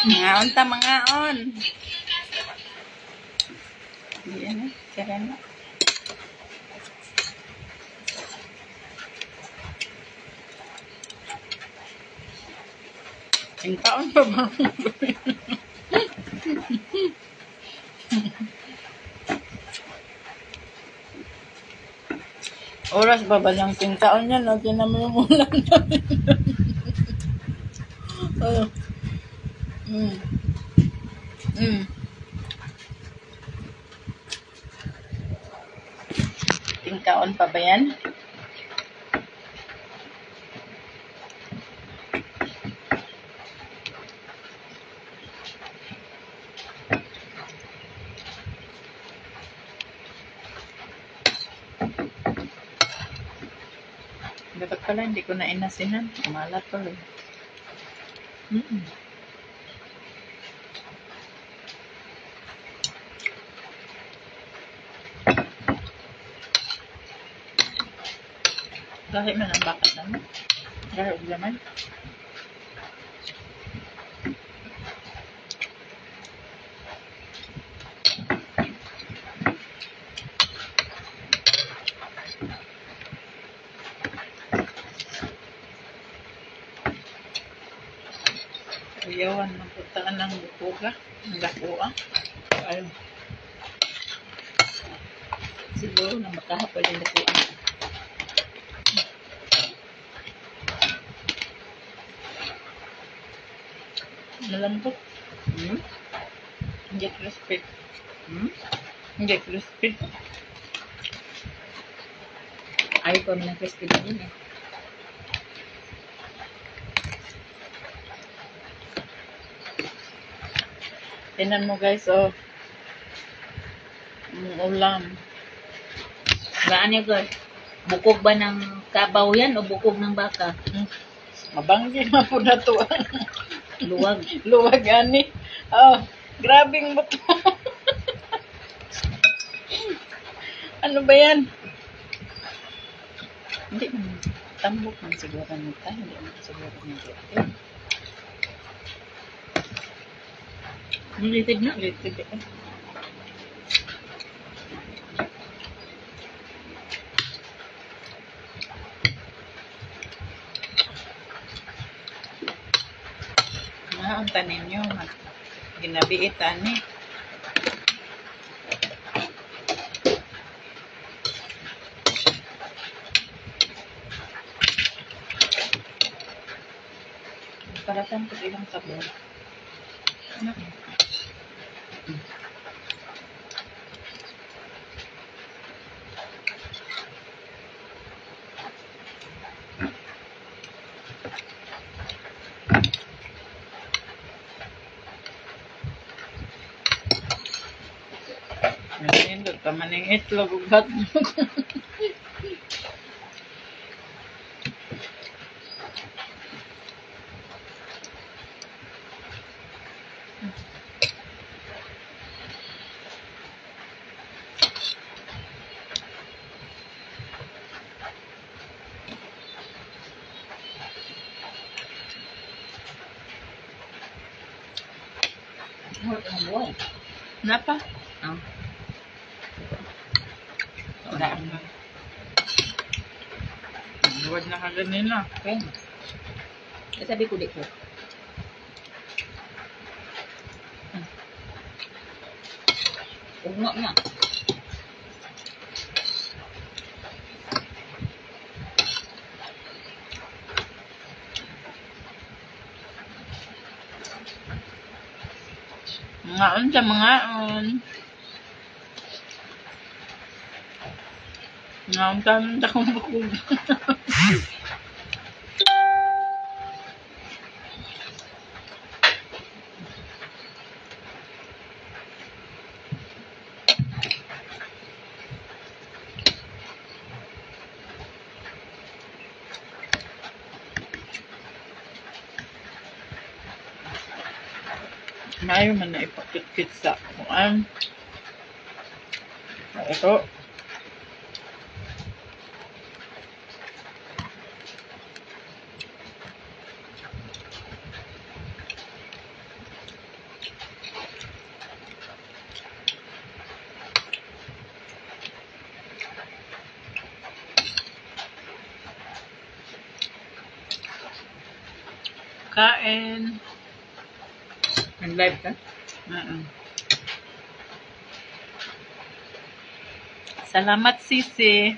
Ngaon ta mangaon. Diyan na, sara na. Ang taon pa ba? Oras ba ba lang taon yan? O, kinamumulan namin. Oh. Taon pa ba yan? Dapat pala, hindi ko na inasinan. Umalat pa rin. Kahit man ang bakat naman. Kahit naman. Ayawan, magpuntaan ng bukuga. Ang lakuha. Ayun. Siguro na makahapal yung lakuha. Malambot. Hindi crispy. Hindi crispy. Ayaw ko naman crispy na yun eh. Tinan mo guys, oh. Ulam. Gaan niya guys. Bukog ba ng kabaw yan o bukog ng baka? Mabanggi na po na to. Luwag. Luwag ani. Oh, grabing mo to. Ano ba yan? Hindi man. Tambok man siguro nito. Hindi man siguro nito. Litid na. Litid eh. Ang tanin nyo, ginabiit ani. Para saan ko ilang sabon? Nandito ka maning itlog ugat mo. Napa? Oh. Wala na. Buwad na ka ganina. Okay. Sabi ko dito. Ugma niya. Ngaon sa mangaon. Ngaon sa akong bukog. Maayo man na ipakit-kit sa kuan. Ito. Kain. Nag-live ka? Salamat, Sisi.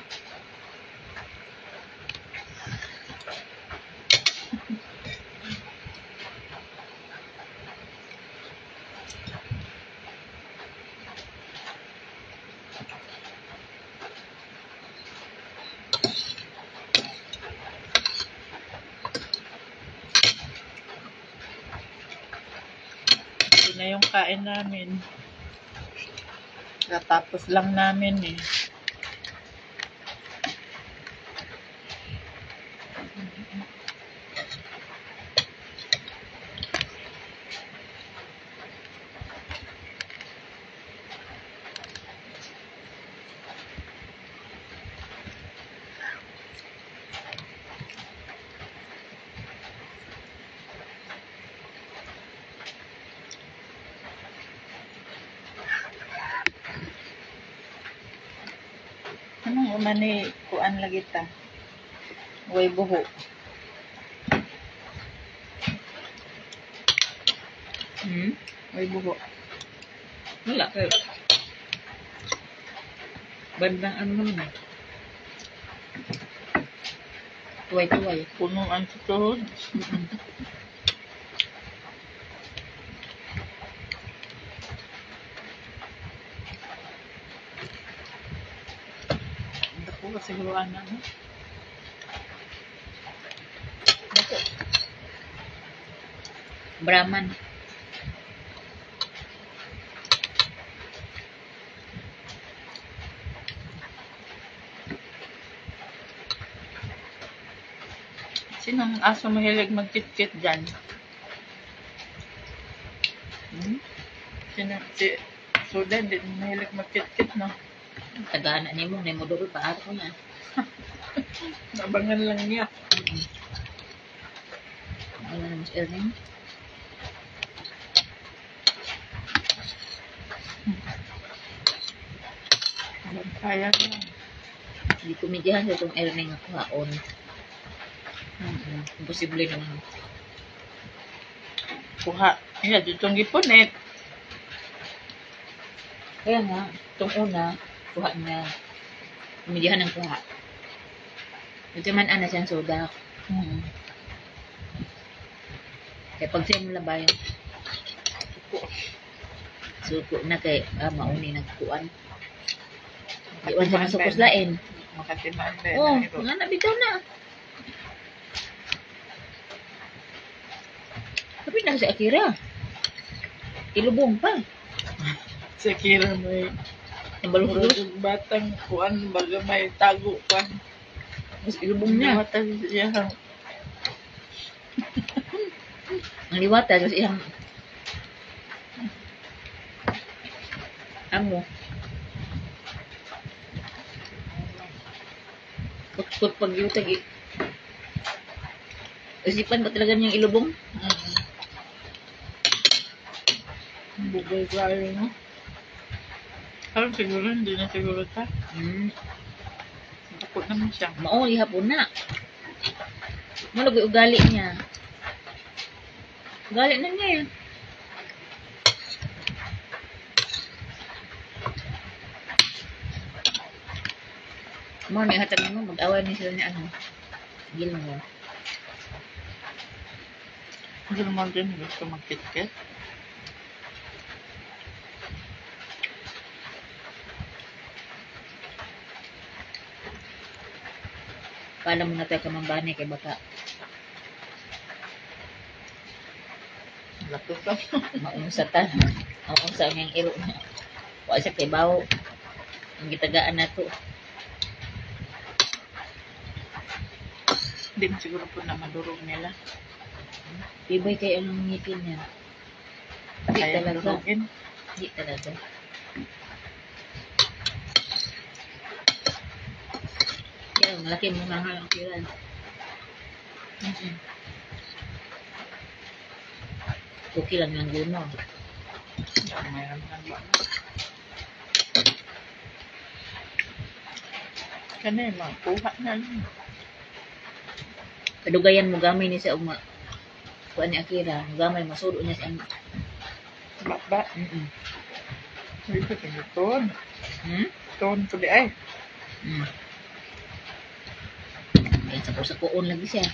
Ito na yung kain namin. Katapos lang namin eh. Anong umani kuan lagi ta? Way buho. Way buho. Wala kayo. Bandang ano naman eh. Tuway-tuway. Punuan sa tuhod. Ako kasi guruan na. No? Dako. Brahman. Sinong aso mahilig magkit-kit dyan? Si Sudan, di mahilig magkit-kit, no? Tagana niya mo. Naimodoro pa ako na. Nabangan lang niya. Ano na mas earning? Kaya lang. Hindi kumidyahan sa itong earning ako haon. Imposible naman. Kuha. Ayan, ditong gipunit. Kaya nga, itong una, kuha niya. Kumidyahan ng kuha. Ito man ana siyang soda. Kaya pag siya mo labayan, suko na kay mauni nagkuan. Iwan siya masukos lain. Makatimaan ba? Oh, nga nabitaw na. Tapi na si Akira. Ilubong pa. Sa Kira may Nabalugos. batang kuan baga may tago pa. Mas ilubong niya. Mata siya. Ang liwata kasi iyang amo. Pag pagyutag isipan ba talaga niyang ilubong? Bugay kayo, no? Parang siguro, hindi na siguro ta. Takot naman siya. Mao ihapon na. Malagay ugali niya. Ugali na niya yan. Mo ni hatag mo mag-away ni sila ni ano. Gilmo. Hindi naman din gusto magkit-kit. Pala mo na tayo kamambani kay baka Lapos ka. maunsa ta. Maunsa ang iro na. Wa siya kay bawo. Ang gitagaan na to. Hindi mo siguro po na madurog nila. Tibay kay ang ngipin niya. Di Kaya talaga. madurugin. Di talaga. Kaya malaki mo na ang kiran. Okay lang yung guno. Mayroon lang ba? Kanay, makuha na lang. Kadugayan mo gamay ni sa uma. kuan ni Akira, gamay masudo niya sa Ba? Hindi ko ton. Hmm? Ton ko di ay. Kaya sa kuon lagi siya.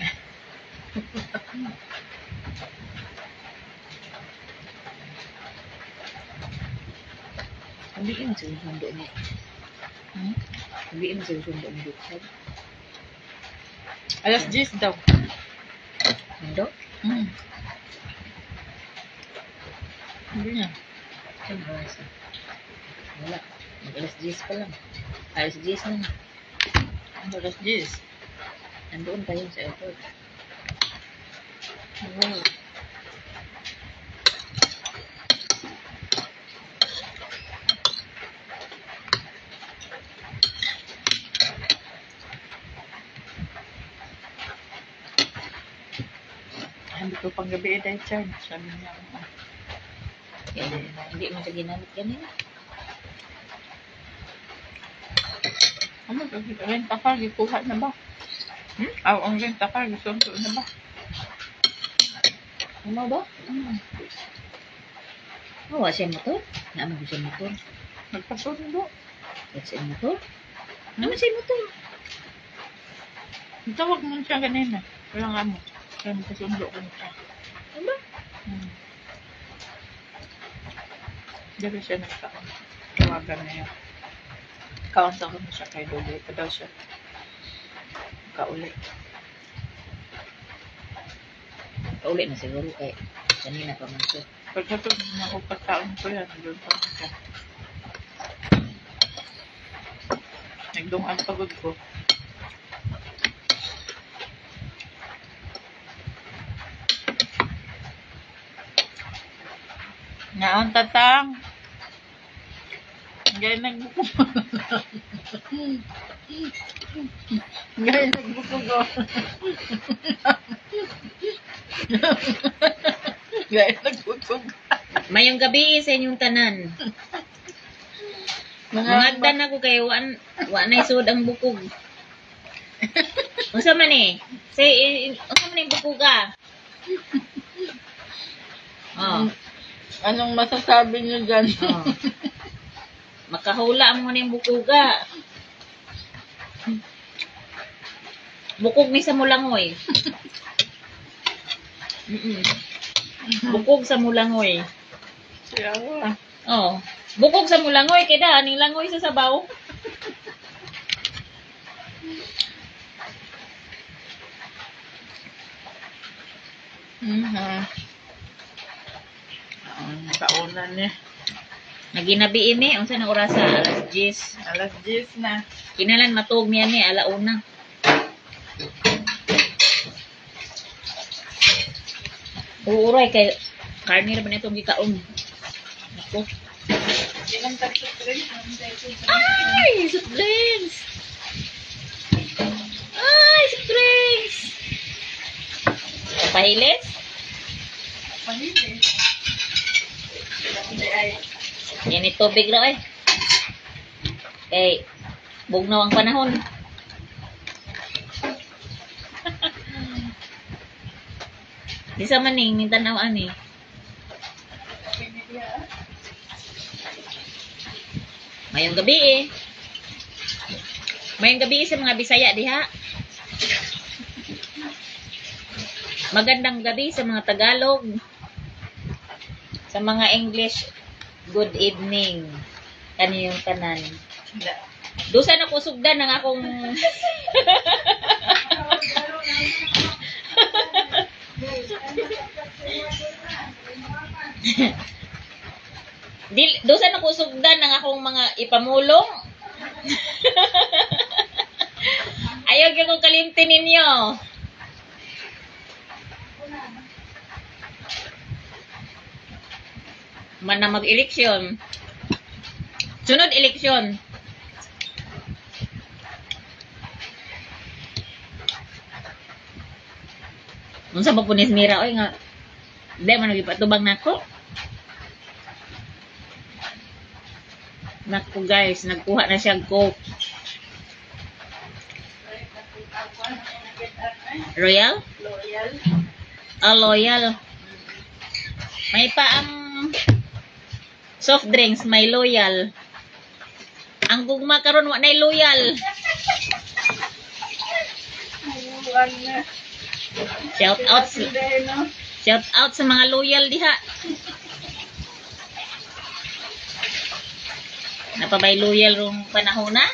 Hindi mo sa sundo niya. Hindi mo sa sundo ni Doktor. Alas 10 daw. Hindi? Hindi niya. Ano oras na? Wala. Mag-alas 10 pa lang. Alas 10 na. Alas 10. Nandoon tayo sa airport. Oo. Hindi ko pang gabi dahil charge. Sabi niya. Hindi mo siya ginamit ganun. Ano, renta car, gikuha na ba? Ang renta car, gusto na ba? Ano ba? Wala siya motor? Naman ko siya motor. Nagpasundo. Wala siya motor? Naman siya motor? Tawag mo siya ganina. Wala nga mo. Kaya magpasundo ko siya. Ano ba? Dito siya nagtawagan na yun. Kaunta ko na siya kay Dodoy. Pa daw siya. Kaulit. Paulit na siguro kay kanina pa man siya. Pagkatod na upataon ko yan. Doon pa man siya. Nagdungan pagod ko. Naon tatang. Gaya nagbukog. Gaya nagbukog ko. Gaya nagbukog. Mayong gabi sa inyong tanan. Mangagdan ako kay wa na isud ang bukog. Unsa man eh? Unsa man yung bukog ka? Oh. Anong masasabi niyo dyan? Oh. Makahula mo na yung bukuga. Bukog ni sa mulangoy. Bukog sa mulangoy. Siyawa. Oh. Bukog sa mulangoy. Kaya aning langoy sa sabaw. Kaunan niya. Naginabi ini, unsa na orasa? Alas 10. Alas 10 na. Kinalan matug niya ni alauna. Uuray kay karni na ba nitong gikaon? Ako. Ilang tagtog rin. Ay! Soft drinks! Ay! Soft drinks! Pahilis? Pahilis. Yan yung tubig raw eh. Eh, bugnaw ang panahon. Di sa maning, may tanawaan eh. Mayong gabi eh. Mayong gabi sa mga Bisaya diha. Magandang gabi sa mga Tagalog. Sa mga English, good evening. Kaniyong tanan. Dusa na ko sugdan ng akong Dusa na ko sugdan ng akong mga ipamulong. Ayaw gyud ko kalimtin ninyo. Man na mag-eleksyon. Sunod eleksyon. Unsa ba punis mira oy nga di man nagipatubang nako. Nako guys, nagkuha na siya Coke. Royal? loyal. May pa ang soft drinks, may loyal. Ang gugma karon wa nay loyal. Shout out sa mga loyal diha. Napabay loyal rong panahon na.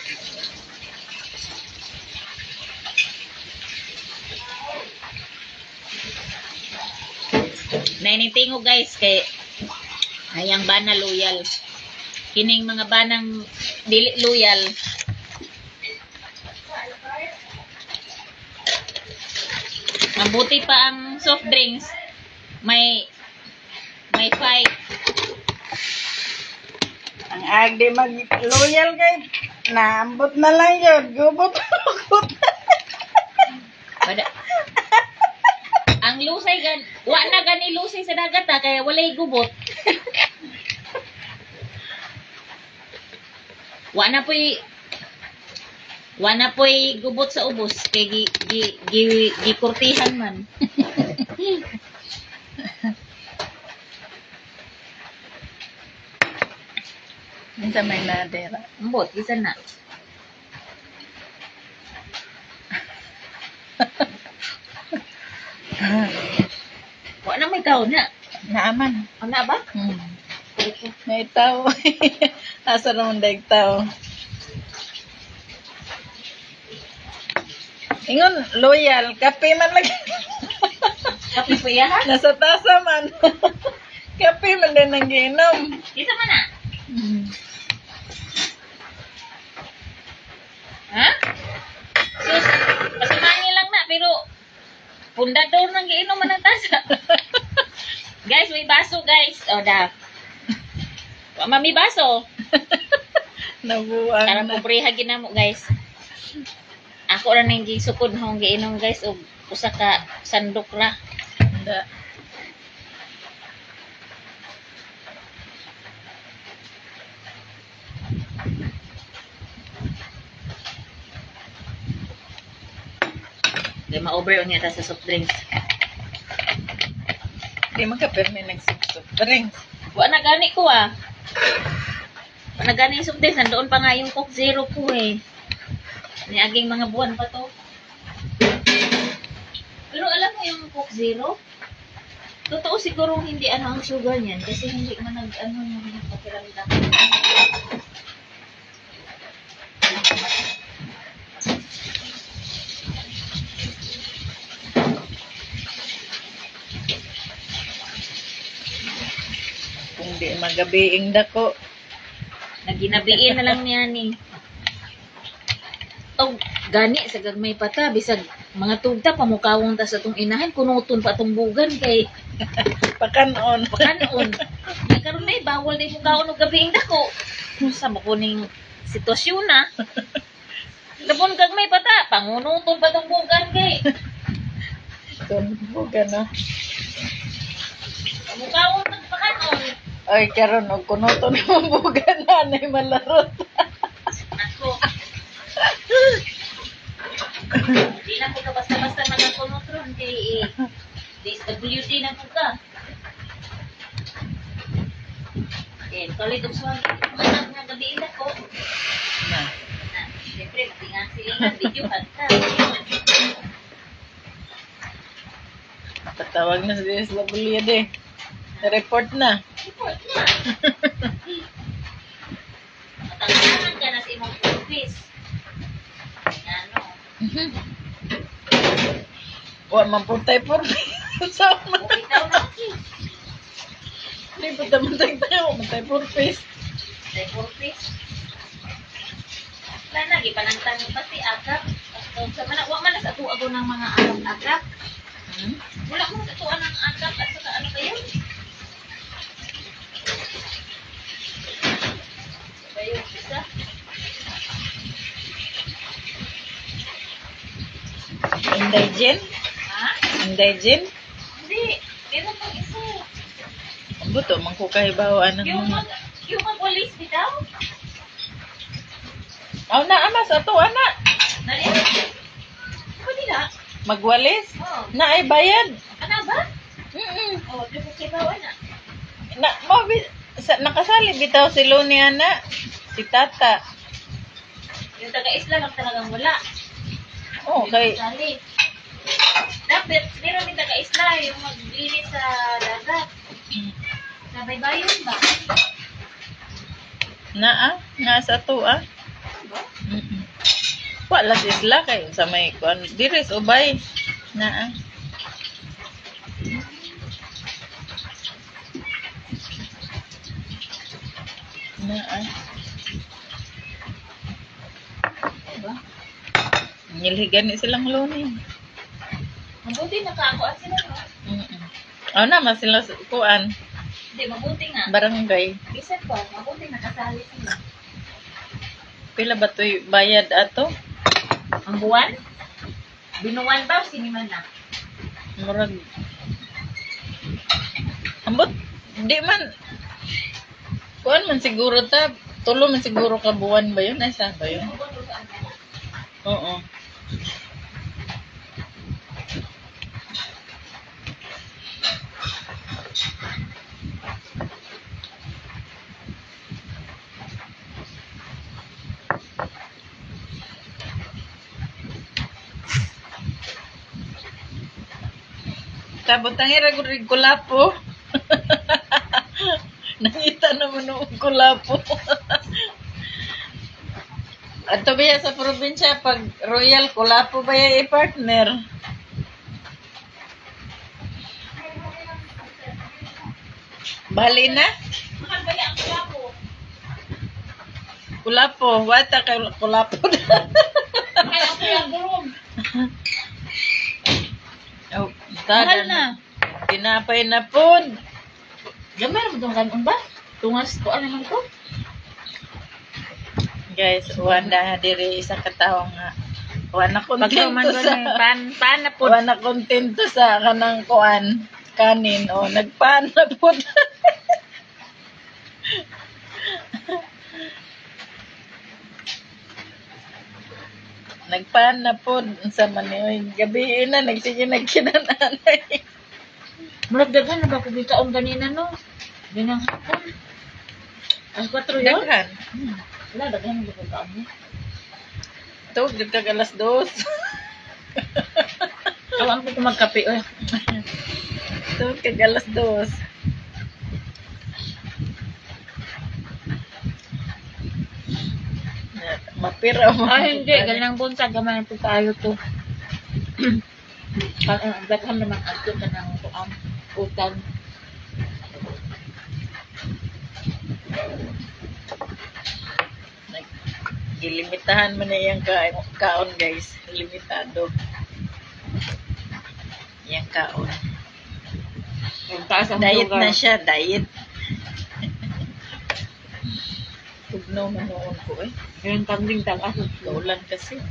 Nainitingo guys kay ayang bana loyal. Kining mga banang dili loyal. Mabuti pa ang soft drinks. May fight. Ang agdi mag-loyal kay naambot na lang yun. Gubot. Ang lusay wa na gani lusay sa dagat ha, kaya walay gubot. Wa na po'y gubot sa ubos kay gikurtihan man. Minsan may nadera. Ambot, isa na. Wa na may tao na. Naaman. Ano ba? May tao. Asa naman daig tao. Ingon, loyal. Kape man lagi. Kapi pa yan? Nasa tasa man. Kape man din ang giinom. Isa man na. Ha? Sus, pasamangin lang na, pero pundador nang giinom man ang tasa. Guys, may baso guys. O da. Mami baso. Nabuang Karang na. popreha ginamo guys. Ako ra ning gisukod hong giinom guys og usa ka sandok ra. Da. Di ma-over unya ta sa soft drinks. Di man ka permi nagsuksok. Bring. Wa na gani ko ah. Wa na gani soft drinks, nandoon pa nga yung Coke Zero ko eh. Niaging mga buwan pa to. Pero alam mo yung Coke Zero? Totoo siguro hindi ano ang sugar niyan kasi hindi man nag-ano yung pakiramdam. Kung di magabiing dako. Naginabiin na lang niya ni. Oh, gani sa gagmay pa ta bisag mga tugta pamukawon ta sa tong inahan kunuton pa tong bugan kay Pakanon. kanon. Nya karon nay bawal day mukawon og gabiing dako. Sa makuning sitwasyon na. Labon gagmay pa ta pangunuton pa tong bugan kay Tunbuga na. pamukawon pa kanon. Ay, karon og kunoton mo buga na nay malarot. Ako. Di na ko ka basta-basta nagakunotron kay DSWD na ko ka. Eh, tuloy itong swag. Manag nga gabiin ako. Na. Na, siyempre, matingan-silingan, videohan ka. Patawag na sa DSWD. Report na. Report na. Matanggahan ka na sa imong office. Ano? Wa man puntay por. Sama. Okay daw na. Di puta man tayo, puntay por face. Sa office. Wala na, gipanantang pati akap. Sa mana, wa man na sa tuago ng mga akap-akap. Wala mo sa tuan ng akap at saka ano kayo? Ba yung isa? Inday Jen? Ha? Inday Jen? Hindi. Meron pang isa. Ang buto, mangkukahibawaan ng Yung mga. yung magwalis bitaw? Aw na, ama, sa to, ana. Nariyan? Ano nila? Magwalis? Oo. Na ay bayad. Ano ba? Kibaw na. Nakasali bitaw si Loni ana. Si Tata. Yung taga-isla lang talagang wala. Oh, kay Sali. Dapat, meron din taga-isla yung maglinis sa dagat. Sa baybayon ba? nasa to Diba? Wala sila kay sa may kuan diri sa ubay. Naa. Naa. Diba? Nilhigan ni silang Loni. Mabuti nakakuan sila, no? Naman sila sa kuan Hindi, mabuti nga. barangay. Isa pa, mabuti nakasali sila. Pila ba to'y bayad ato? Ang buwan? Binuwan ba o siniman na? Murag ambot di man kuan man siguro ta tulo man siguro ka buwan ba yun? Ay saan ba yun? Oo. Kabutang iragurig kulapo. Nakita naman ng kulapo. Ato ba yan sa probinsya, pag royal kulapo ba yan i-partner? Bali na? Mahal ba yan ang kulapo? Kulapo, wata kay kulapo. Ay, ako yung burong. Oh, Mahal na. Tinapay na pod. Gamay na ba itong kanon ba? Tungas ko, ano naman ko? Guys, wala diri isang katao nga. Wala kontento sa pan na po. wala kontento sa kanang kuan kanin o nagpaan na pod. Nagpaan na pod sa maniyoy gabi na nagsige nagkinananay. Murag daghan na ba kung bitaon ganina, no? Ganang hapon. Ang 4 yun? Daghan. Wala, daghan na ba kung bitaon mo? Tug dagkag alas 2. Awan ko magkape, oy. Tug kag alas 2. Mapira mo. Ay, hindi. Ganang bunsag. Gamay po tayo to. Daghan naman ang ito ka ng utang. Ilimitahan mo na yung kaon guys. Limitado. Yung kaon. Yung taas ang Diet sugar. na siya, diet. Tugnaw manoon ko eh. Yung kambing taas. Kaulan kasi.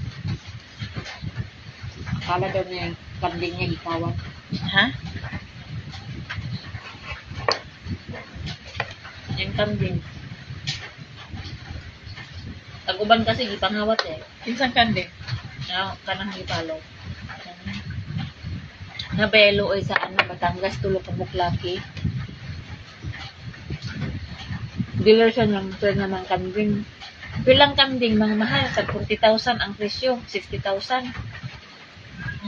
Kala daw niya yung kambing niya gitawan. Ha? Yung kambing. Tag-uban kasi gipangawat eh. Kinsang kandi? Kanang gipalo. Nabelo ay sa ano, Batangas, tulo ka buklaki. Dealer siya ng sir naman kambing. Pilang kambing, mga mahal. Tag 40,000 ang presyo. 60,000.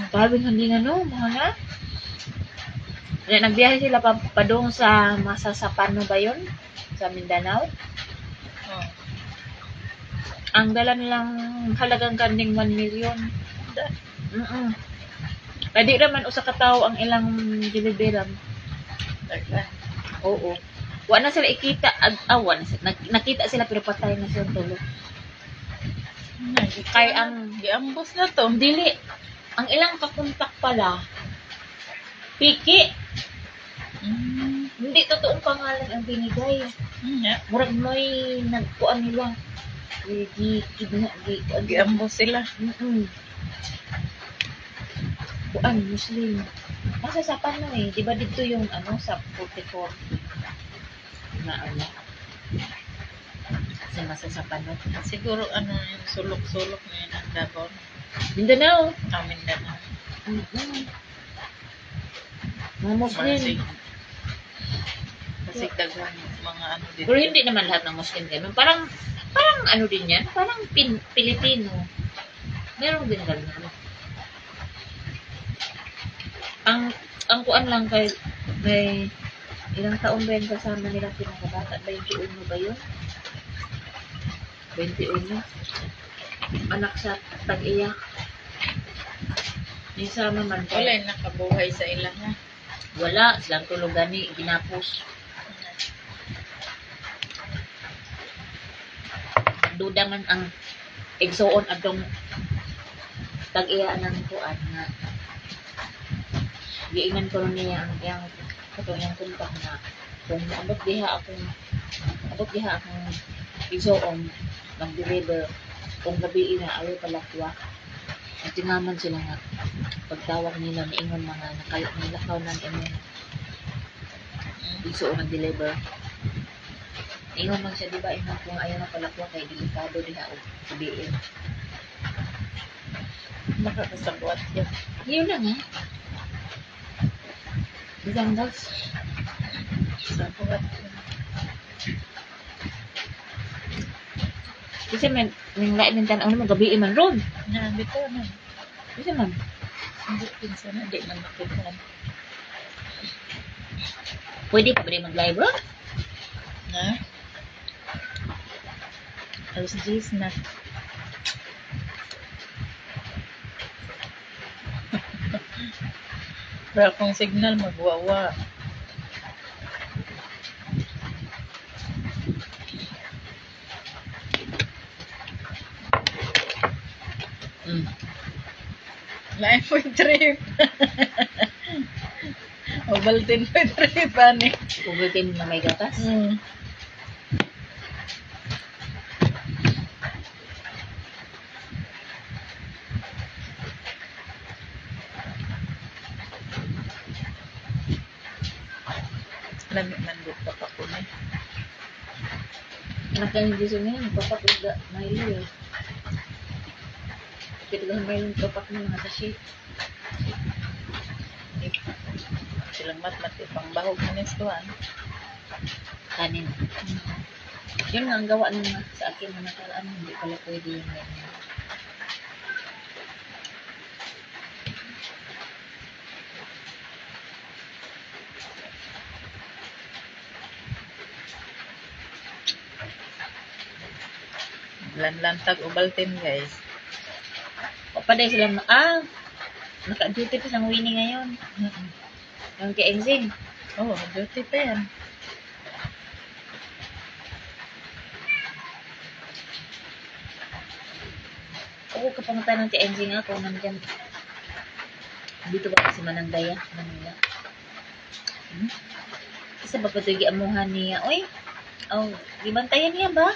Sabi nga hindi no, mahal na. Kaya nagbiyahe sila pa doon sa Masasapano ba yun? Sa Mindanao. Oh. Ang dala nilang halagang kanding 1 million. Kaya di naman usa ka tawo ang ilang deliveran. Daghan. Oo. Wa na sila ikita, awan. Nakita sila pero patay na silang tulo. Kaya ang Giambos na to. dili, ang ilang kakontak pala, piki. Hindi totoong pangalan ang binigay. Yeah. Murag may nagkuan nila. Giambos sila. Kuan, Muslim. Masasapan na eh. Di ba dito yung ano sa 44 na ano? Sa masasapan na. Siguro ano yung sulok-sulok na yun ang Davao. Mindanao. Mindanao. Mga Muslim. Masig. Kasi daghan mga ano dito. Pero hindi naman lahat ng Muslim ganun. Parang ano din yan, parang Pilipino. Meron din ganun. Ang kuan lang kay ilang taon ba yung kasama nila pinakabata? 21 ba yun? 21. Anak sa tag-iya. Yung sama man. Wala yung nakabuhay sa ilang ha. Wala. Silang tulog gani. Ginapos. Duda man ang igsoon atong tag-iya ng kuan nga giingan ko niya ang yang katong kontak na kung abot diha akong igsoon mag-deliver kung gabi na ayaw palakwa at tingaman sila nga pagtawag nila niingon mga nilakaw ng imong igsoon mag-deliver. Ingon man siya, di ba, ingon kung ayaw na palakwa kay delikado diha o sabihin. Nakakasabot yan. Yun lang ha. Isang gas. Sabot. Kasi may lain ng tanong naman, gabi man ron. Na, bito na. Kasi man. Hindi, pinsan na. Hindi man makipan. Pwede pa ba rin mag-live ron? Na? Alas 10 na. Pero kung signal, magwawa. Lain po yung trip. Ovaltine po yung trip, ani. Ugutin na may gatas. Lami man dito pa po na. Anak ka hindi siya ngayon, papak uga, Milo eh. Kaya Milo papak na mga sachet. Silang mat-mat ipang bahog na nistuan. Kanin. Yun nga ang gawa ng sa akin na nakaraan, hindi pala pwede yung ganyan. Lanlantag Ovaltine, guys. Papaday sila naka-duty pa siyang Winnie ngayon. Yung kay Enzing. Oh, duty pa yan. Oo, kapangutan ng kay Enzing ako nandyan. Dito ba kasi Manandaya? Manila. Kasi ba pa ito giamuhan niya? Oy, gibantayan niya ba?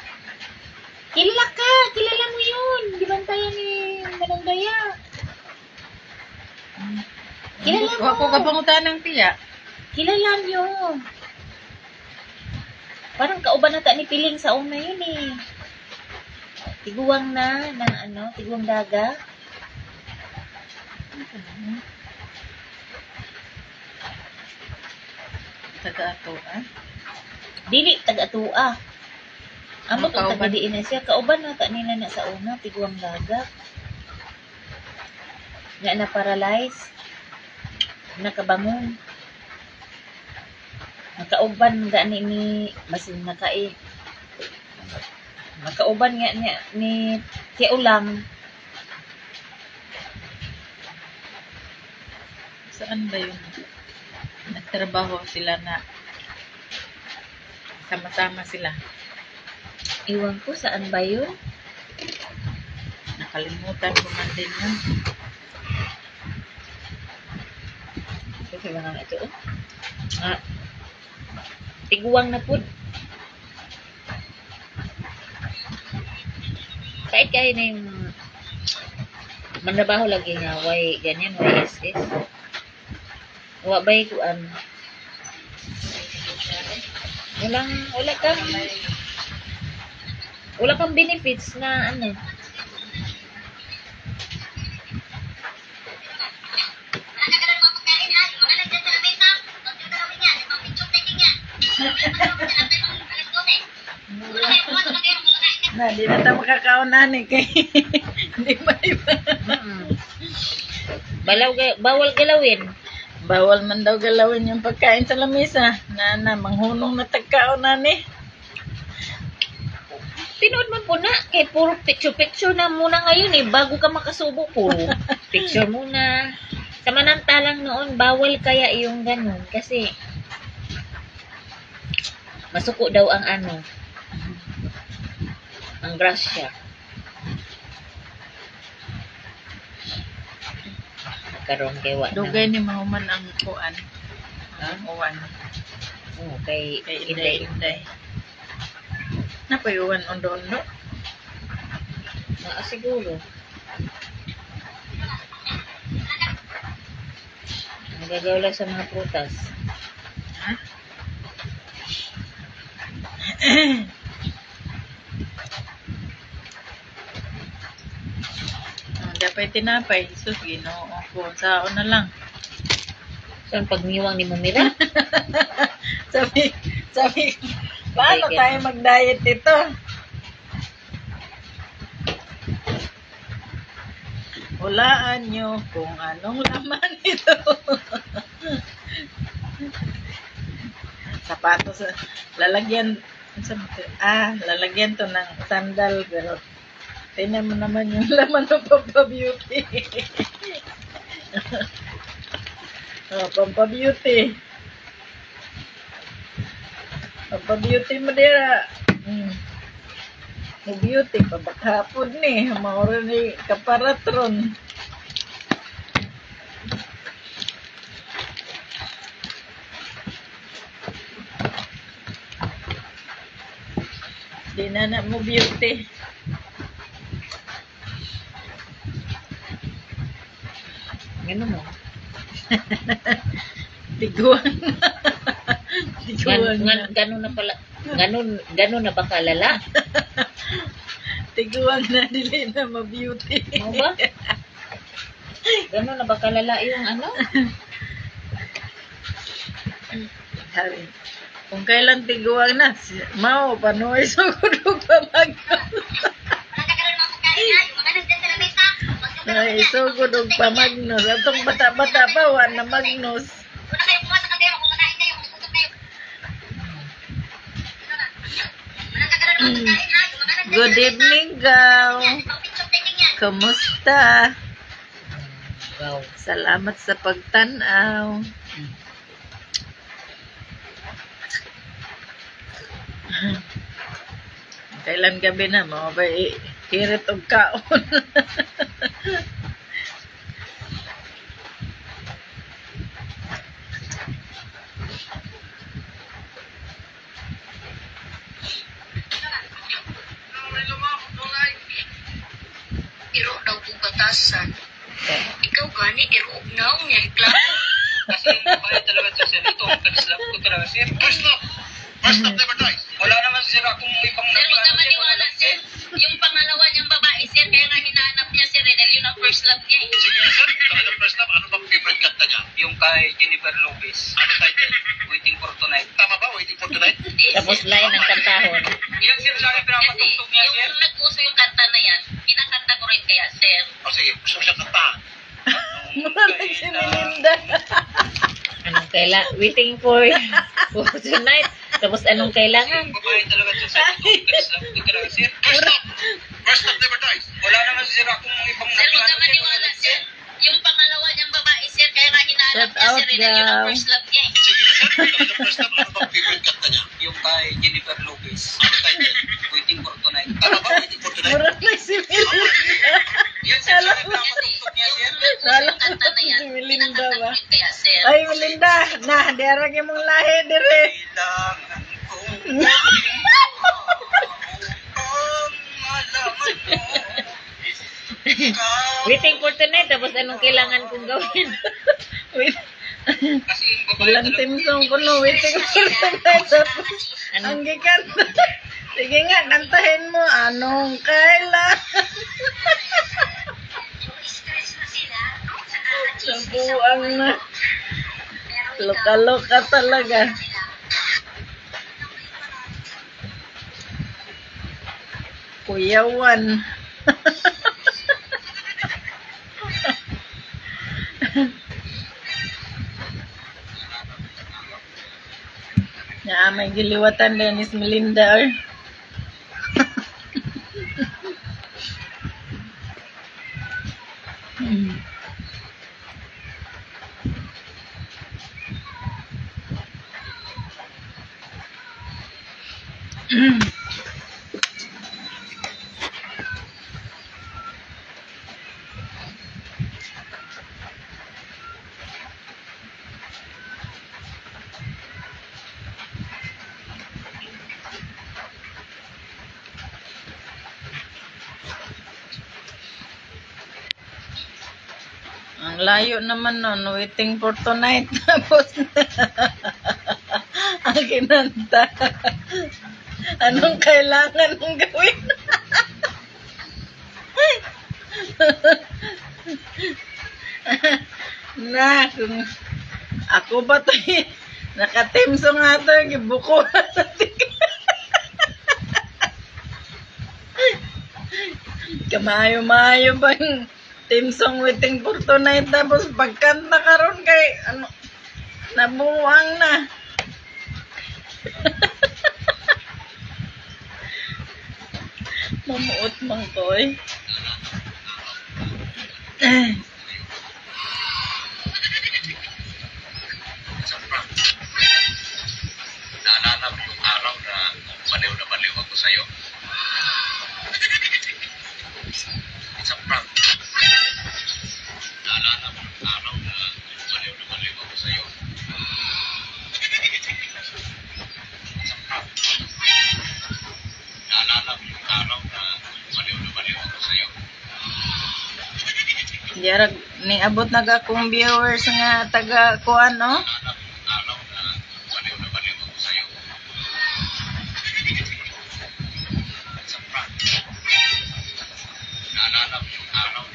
Kilala ka! Kilala mo yun! Gibantayan ni Manandaya. Kilala mo! Ako kapangutan ng tiya. Kilala niyo. Parang kauban nata ni Piling sa una yun eh. Tiguang tiguang daga. Taga-ato, Dili, taga-tua. Amo Ano, tong kauban? taga-diin na siya. Kauban nata nila na sa una, tiguang daga. Nga na-paralyze. Nakabangon. Nakauban gani ni basin nakauban nga ni Tia Ulang. Saan ba yun? Nagtrabaho sila na sama-sama sila. Iwan ko saan ba yun? Nakalimutan ko man din yun. Kasi mga nga ito. Tiguang na po. Kahit na yung manabaho lagi nga, way ganyan, way SS. Wabay ko wala kang benefits na ano. di na tayo makakaunan eh. Kay, hindi ba iba? Bawal galawin. Bawal man daw galawin yung pagkain sa lamesa. Manghunong na tagkaunan eh. Tinood mo po na. Kaya puro picture na muna ngayon eh. Bago ka makasubo, puro picture muna. Samanantalang noon, bawal kaya yung ganun. Kasi, masuko daw ang ang grasya. Karon kay wa Dugay ni mahuman ang kuan. Ha? Ang uwan. Oh, kay Kay Inday. Inday. Napayuwan ondo-ondo. Siguro. Nagagawla sa mga prutas. Ha? Dapat tinapay. Sus, Ginoo ko. Saon na lang. Saan pagmiwang ni Mumira? sabi, paano Okay, tayo mag-diet dito? Hulaan nyo kung anong laman ito. Sapatos, lalagyan to ng sandal, pero tingnan mo naman yung laman ng Pampabeauty. Pampabeauty. Pampabeauty mo dira. Beauty pa bakhapon ni. Maura ni kaparatron. Di na mo beauty. Ganun mo. Tiguan. Tiguan na. Ganun na pala. Ganun na ba kalala? Tiguan na dili na ma-beauty. Mo ba? Ganun na ba kalala yung Sabi, kung kailan tiguan na, mao panuay sa kudog pamagnos. Ay, so kudog pamagnos. Atong bata-bata pa, wala na magnos. Good evening, Gaw. Kumusta? Wow. Salamat sa pagtanaw. Kailan gabi na mo ba hirit og kaon? Iro daw po batasan. Ikaw gani, iro naong niya, klaro. Kasi kaya talaga siya sir. Ito ang pag-slap ko talaga sir. First love never dies. Wala naman sir akong ibang Sir, huwag ka maniwala, sir. Yung pangalawa niyang babae, sir, kaya nga hinahanap niya, sir, dahil yun ang first love niya. Sige sir, talaga first love. Ano bang favorite kanta niya? Yung kay Jennifer Lopez. Ano title? Waiting for Tonight. Tama ba? Waiting for Tonight? Hindi, Tapos sir. lain ang kantahon. Yan sir sa akin Kasi, pinapatugtog niya sir. yung nagpuso yung kanta na yan, kinakanta ko rin kaya, sir. O sige, gusto ko siya kantahan. Marami si Melinda. Anong waiting for tonight. Tapos anong kailangan? Yung babae talaga siya sir. Ito ang pag-slap ko talaga sir. First love never dies. Wala naman sir akong ibang Sir, huwag ka maniwala, sir. Yung pangalawa niyang babae, sir, kaya nga hinahanap Shout niya, out, sir, dahil yun ang Gaw. first love niya. Sige sir, talaga first love. Ano bang favorite kanta niya? Yung kay Jennifer Lopez. Ano title? Waiting for Tonight. Tama ba? Waiting for Tonight? Marami si Melinda. Yan sir, sa akin Kasi, pinapatugtog niya sir. yung nagpuso yung kanta na yan, Si Melinda kinakanta ba? ko rin kaya, sir. Ay, Melinda. Diarag yung mong lahi dire. Kailangan kong malaman mo. Waiting for tonight. Tapos anong kailangan kong gawin? Wait. Kasi yung babae Walang talaga. timsong ko no. Waiting for tonight. Tapos, Ano? ang gikanta. Sige nga, kantahin mo. Anong kailangan? Sabuang na. Loka-loka talaga. Kuyawan. May giliwatan din is Melinda. Ang layo naman nun, waiting for tonight. Tapos, ang kinanta. Anong kailangan mong gawin? Na, kung ako ba ito nakatimso nga ito, gibuko na kamayo-mayo ba yung team song waiting for tonight, tapos pagkanta karon kay ano, nabuwang na. Mamuot mang to eh. Naalala mo yung araw na baliw ako sa'yo? It's a prank. Naalala mo yung araw na baliw ako sa'yo? It's a prank. Naalala mo yung araw na baliw ako sa'yo? Diarag ni abot na akong viewers nga taga kuan no.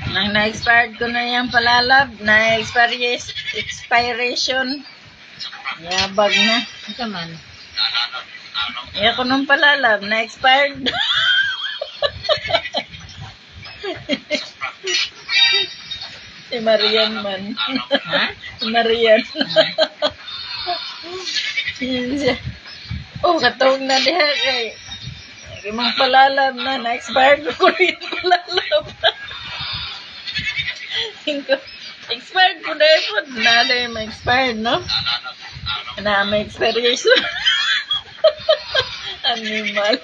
Nang na-expired ko na yung palalab, na-expiration. Yabag na. Ito man. Iya ko nung palalab, na-expired. Si Marian man. Ha? Si Marian. Yun siya. Oh, katawag na diha kay. Imang palalab na, na-expired ko rin palalab. Expired po na po. Nada yung ma-expired, no? Na may expiration. Animal.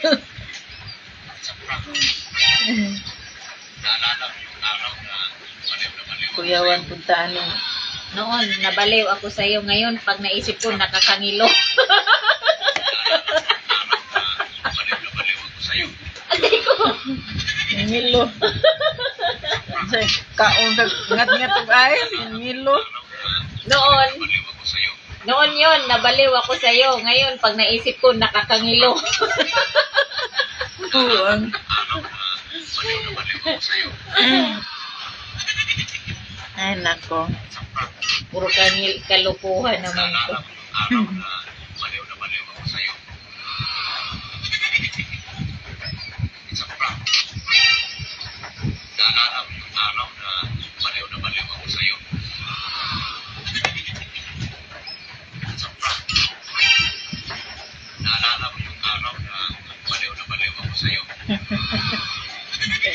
Kuyawan puntaan mo. Noon, nabaliw ako sa iyo. Ngayon, pag naisip ko, nakakangilo. Ngilo. Kaon ngat-ngat og ay, ngilo. Noon yun, nabaliw ako sa iyo. Ngayon, pag naisip ko, nakakangilo. Buwang. Ay, nako. Puro kalukuhan naman to.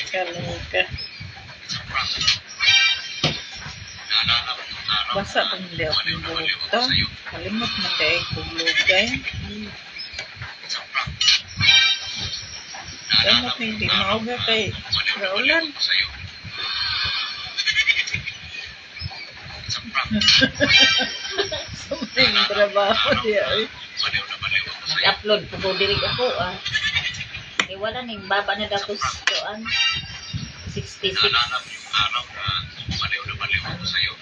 Kaloka. Basa pang hindi akong buhok to. Kalimot na kayo kung lugay. Kalimot na hindi mauga kay Raulan. Sumring trabaho niya eh. Nag-upload po dirig ako ah. Eh wala ning baba na datos doan. 66. Naalala mo yung araw na baliw ako sa'yo?